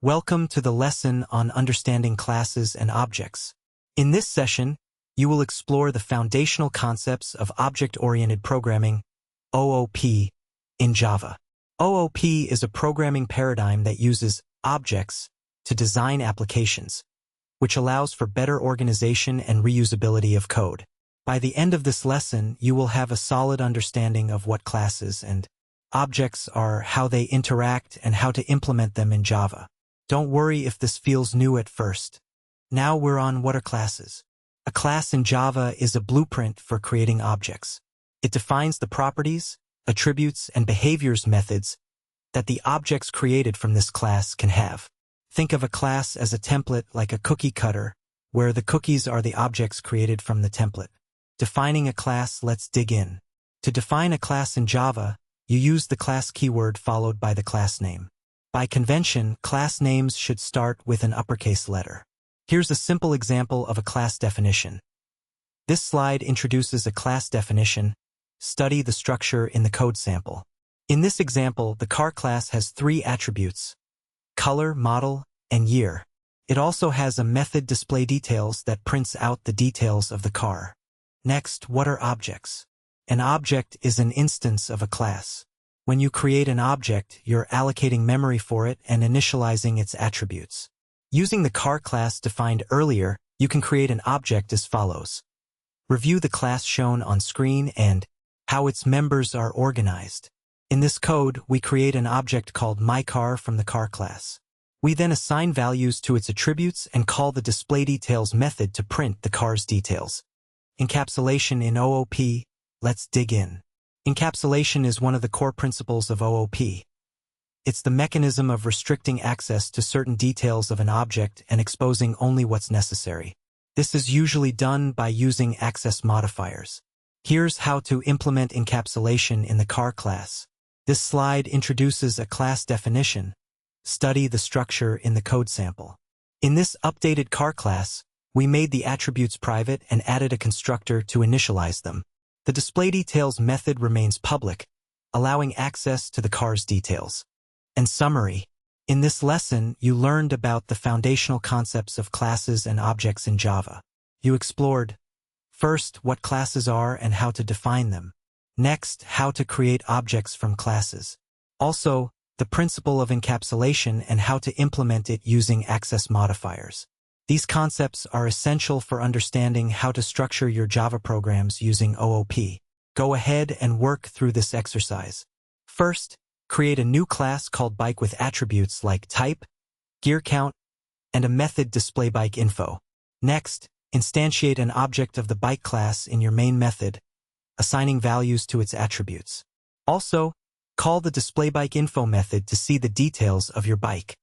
Welcome to the lesson on understanding classes and objects. In this session, you will explore the foundational concepts of object-oriented programming, OOP, in Java. OOP is a programming paradigm that uses objects to design applications, which allows for better organization and reusability of code. By the end of this lesson, you will have a solid understanding of what classes and objects are, how they interact, and how to implement them in Java. Don't worry if this feels new at first. Now we're on what are classes. A class in Java is a blueprint for creating objects. It defines the properties, attributes, and behaviors methods that the objects created from this class can have. Think of a class as a template like a cookie cutter, where the cookies are the objects created from the template. Defining a class, let's dig in. To define a class in Java, you use the class keyword followed by the class name. By convention, class names should start with an uppercase letter. Here's a simple example of a class definition. This slide introduces a class definition. Study the structure in the code sample. In this example, the car class has three attributes: color, model, and year. It also has a method display details that prints out the details of the car. Next, what are objects? An object is an instance of a class. When you create an object, you're allocating memory for it and initializing its attributes. Using the car class defined earlier, you can create an object as follows. Review the class shown on screen and how its members are organized. In this code, we create an object called myCar from the car class. We then assign values to its attributes and call the displayDetails method to print the car's details. Encapsulation in OOP. Let's dig in. Encapsulation is one of the core principles of OOP. It's the mechanism of restricting access to certain details of an object and exposing only what's necessary. This is usually done by using access modifiers. Here's how to implement encapsulation in the car class. This slide introduces a class definition. Study the structure in the code sample. In this updated car class, we made the attributes private and added a constructor to initialize them. The displayDetails method remains public, allowing access to the car's details. And summary. In this lesson, you learned about the foundational concepts of classes and objects in Java. You explored, first, what classes are and how to define them. Next, how to create objects from classes. Also, the principle of encapsulation and how to implement it using access modifiers. These concepts are essential for understanding how to structure your Java programs using OOP. Go ahead and work through this exercise. First, create a new class called bike with attributes like type, gear count, and a method displayBikeInfo. Next, instantiate an object of the bike class in your main method, assigning values to its attributes. Also, call the displayBikeInfo method to see the details of your bike.